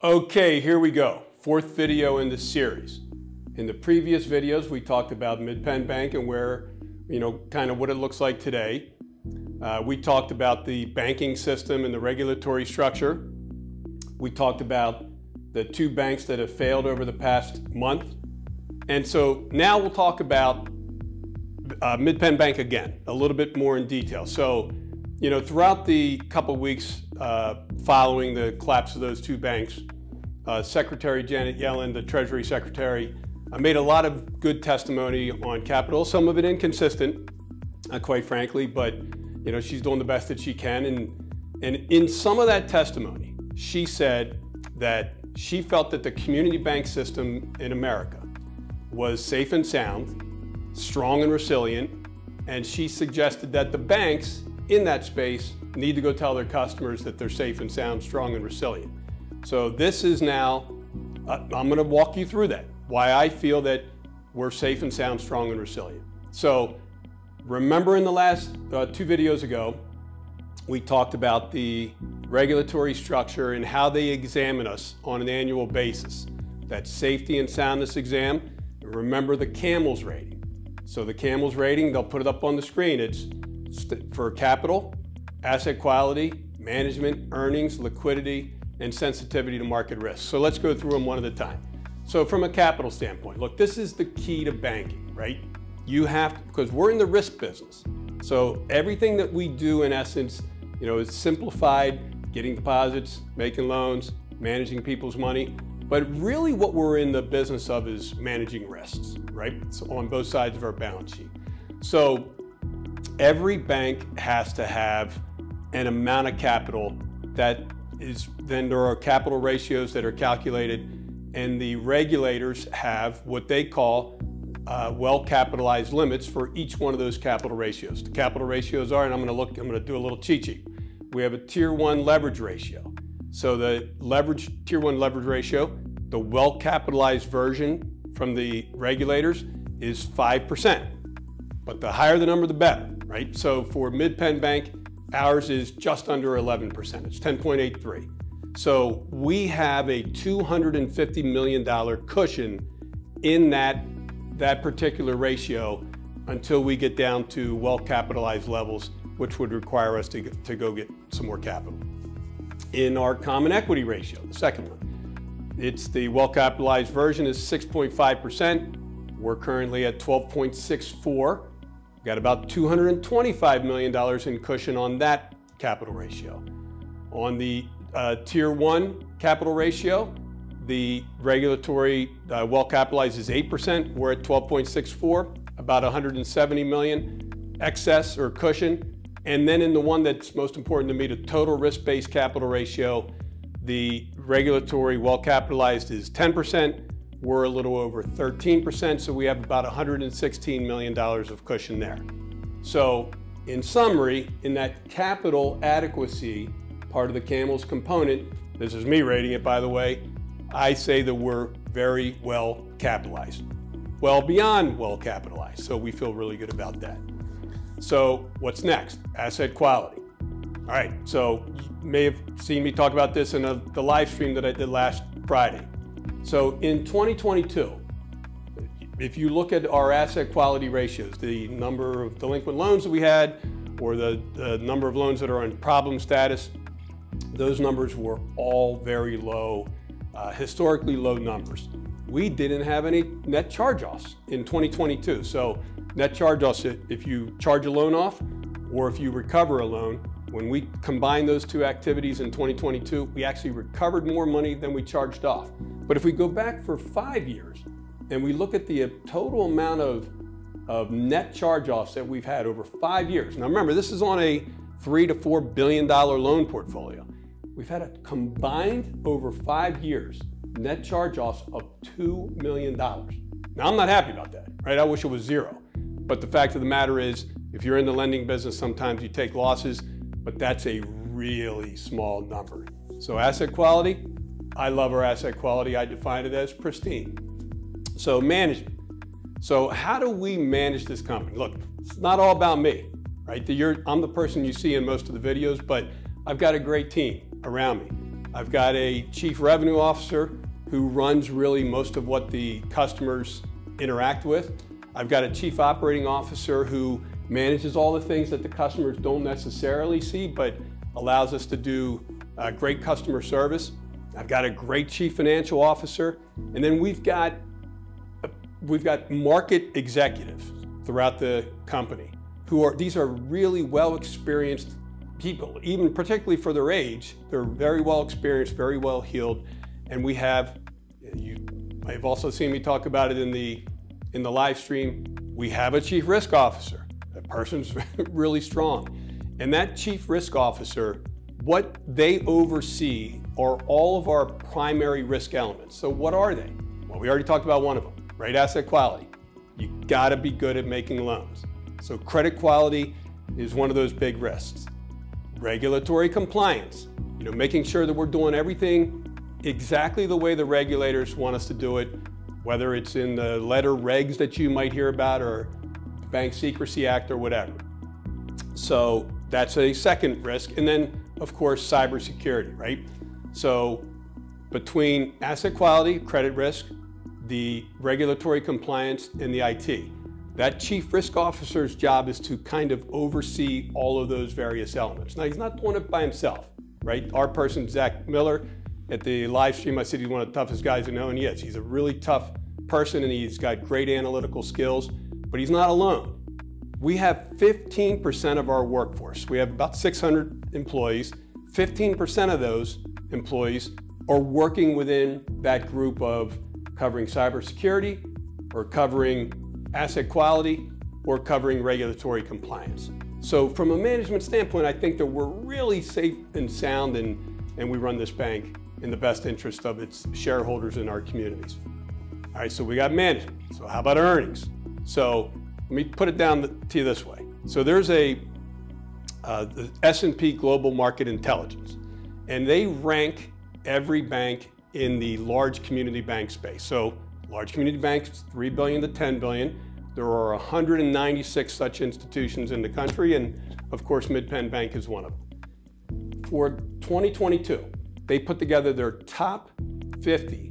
Okay, here we go. Fourth video in the series. In the previous videos, we talked about Penn Bank and where, kind of what it looks like today. We talked about the banking system and the regulatory structure. We talked about the two banks that have failed over the past month. And so now we'll talk about Penn Bank again, a little bit more in detail. So, throughout the couple weeks following the collapse of those two banks, Secretary Janet Yellen, the Treasury Secretary, made a lot of good testimony on capital, some of it inconsistent, quite frankly, but she's doing the best that she can. And in some of that testimony, she said that she felt that the community bank system in America was safe and sound, strong and resilient, and she suggested that the banks in that space need to go tell their customers that they're safe and sound, strong and resilient. So this is now, I'm going to walk you through that, why I feel that we're safe and sound, strong and resilient. So remember in the last two videos ago, we talked about the regulatory structure and how they examine us on an annual basis. That safety and soundness exam. Remember the CAMELS rating. So the CAMELS rating, they'll put it up on the screen. It's for capital, asset quality, management, earnings, liquidity, and sensitivity to market risk. So let's go through them one at a time. So from a capital standpoint, look, this is the key to banking, right? You have to, because we're in the risk business. So everything that we do in essence, is simplified, getting deposits, making loans, managing people's money. But really what we're in the business of is managing risks, right? So on both sides of our balance sheet. So every bank has to have an amount of capital then there are capital ratios that are calculated, and the regulators have what they call well-capitalized limits for each one of those capital ratios. The capital ratios are, and I'm going to do a little cheat sheet. We have a Tier 1 leverage ratio. So the Tier 1 leverage ratio, the well-capitalized version from the regulators is 5%. But the higher the number, the better, right? So for Penn Bank, ours is just under 11%. It's 10.83. So we have a $250 million cushion in that particular ratio until we get down to well-capitalized levels, which would require us to go get some more capital. In our common equity ratio, the second one, it's the well-capitalized version is 6.5%. We're currently at 12.64. Got about $225 million in cushion on that capital ratio. On the Tier 1 capital ratio, the regulatory well-capitalized is 8%. We're at 12.64, about $170 million excess or cushion. And then in the one that's most important to me, the total risk-based capital ratio, the regulatory well-capitalized is 10%. We're a little over 13%, so we have about $116 million of cushion there. So in summary, in that capital adequacy part of the CAMELS component, this is me rating it by the way, I say that we're very well capitalized. Well beyond well capitalized, so we feel really good about that. So what's next? Asset quality. All right, so you may have seen me talk about this in the live stream that I did last Friday. So in 2022, if you look at our asset quality ratios, the number of delinquent loans that we had, or the number of loans that are on problem status, those numbers were all very low, historically low numbers. We didn't have any net charge-offs in 2022. So net charge-offs, if you charge a loan off or if you recover a loan, when we combine those two activities in 2022, we actually recovered more money than we charged off. But if we go back for 5 years and we look at the total amount of net charge-offs that we've had over 5 years. Now remember, this is on a $3 to $4 billion loan portfolio. We've had a combined over 5 years net charge-offs of $2 million. Now I'm not happy about that, right? I wish it was zero. But the fact of the matter is, if you're in the lending business, sometimes you take losses, but that's a really small number. So asset quality, I love our asset quality. I define it as pristine. So management. So how do we manage this company? Look, it's not all about me, right? I'm the person you see in most of the videos, but I've got a great team around me. I've got a chief revenue officer who runs really most of what the customers interact with. I've got a chief operating officer who manages all the things that the customers don't necessarily see, but allows us to do great customer service. I've got a great chief financial officer, and then we've got market executives throughout the company these are really well experienced people, even particularly for their age. They're very well experienced, very well heeled, and we have, you may have also seen me talk about it in the live stream, we have a chief risk officer. That person's really strong. And that chief risk officer, what they oversee are all of our primary risk elements. So what are they? Well, we already talked about one of them, right? Asset quality. You gotta be good at making loans. So credit quality is one of those big risks. Regulatory compliance, making sure that we're doing everything exactly the way the regulators want us to do it, whether it's in the letter regs that you might hear about or the Bank Secrecy Act or whatever. So that's a second risk. And then, of course, cybersecurity, right? So between asset quality, credit risk, the regulatory compliance, and the IT, that chief risk officer's job is to kind of oversee all of those various elements. Now, he's not doing it by himself, right? Our person, Zach Miller, at the live stream, I said he's one of the toughest guys I know, and he is. He's a really tough person, and he's got great analytical skills, but he's not alone. We have 15% of our workforce. We have about 600 employees. 15% of those employees are working within that group of covering cybersecurity or covering asset quality or covering regulatory compliance. So from a management standpoint, I think that we're really safe and sound, and we run this bank in the best interest of its shareholders and our communities. All right, so we got management. So how about earnings? So let me put it down to you this way. So there's the S&P Global Market Intelligence, and they rank every bank in the large community bank space. So large community banks, 3 billion to 10 billion. There are 196 such institutions in the country, and of course, Mid-Penn Bank is one of them. For 2022, they put together their top 50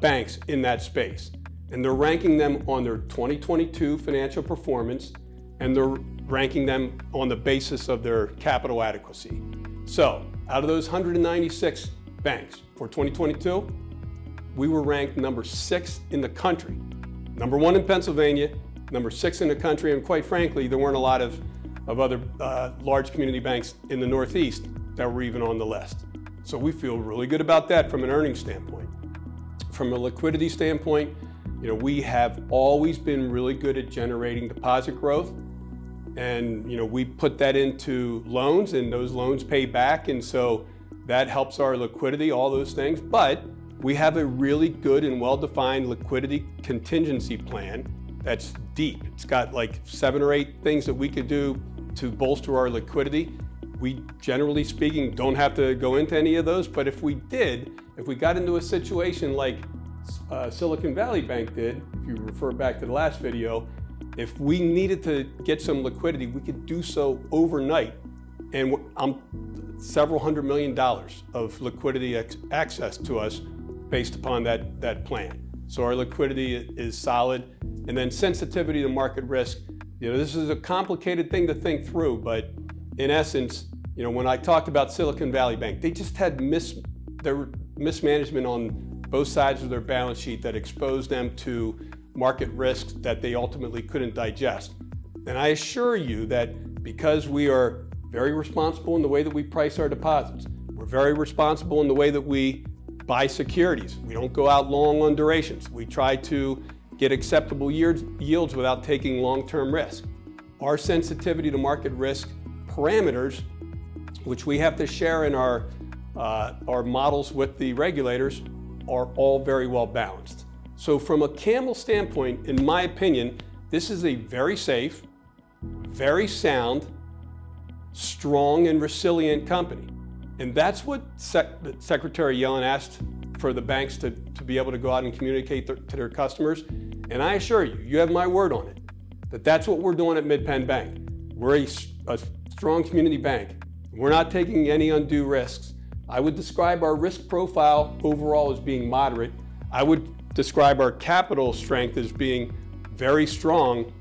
banks in that space, and they're ranking them on their 2022 financial performance, and they're ranking them on the basis of their capital adequacy. So, out of those 196 banks for 2022, we were ranked number 6 in the country. Number 1 in Pennsylvania, number 6 in the country, and quite frankly, there weren't a lot of other large community banks in the Northeast that were even on the list. So we feel really good about that from an earnings standpoint. From a liquidity standpoint, we have always been really good at generating deposit growth, and we put that into loans, and those loans pay back, and so that helps our liquidity, all those things. But we have a really good and well-defined liquidity contingency plan that's deep. It's got like 7 or 8 things that we could do to bolster our liquidity. We, generally speaking, don't have to go into any of those, but if we did, if we got into a situation like Silicon Valley Bank did, if you refer back to the last video, if we needed to get some liquidity, we could do so overnight. And several $100 million of liquidity access to us based upon that plan. So our liquidity is solid. And then sensitivity to market risk. This is a complicated thing to think through, but in essence, when I talked about Silicon Valley Bank, they just had mismanagement on both sides of their balance sheet that exposed them to market risks that they ultimately couldn't digest. And I assure you that because we are very responsible in the way that we price our deposits, we're very responsible in the way that we buy securities. We don't go out long on durations. We try to get acceptable yields without taking long-term risk. Our sensitivity to market risk parameters, which we have to share in our models with the regulators, are all very well balanced. So from a Campbell standpoint, in my opinion, this is a very safe, very sound, strong and resilient company. And that's what Secretary Yellen asked for the banks to be able to go out and communicate to their customers. And I assure you, you have my word on it, that that's what we're doing at Mid-Penn Bank. We're a strong community bank. We're not taking any undue risks. I would describe our risk profile overall as being moderate. I would describe our capital strength as being very strong.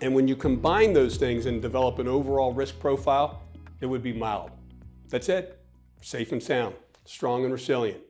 And when you combine those things and develop an overall risk profile, it would be mild. That's it. Safe and sound, strong and resilient.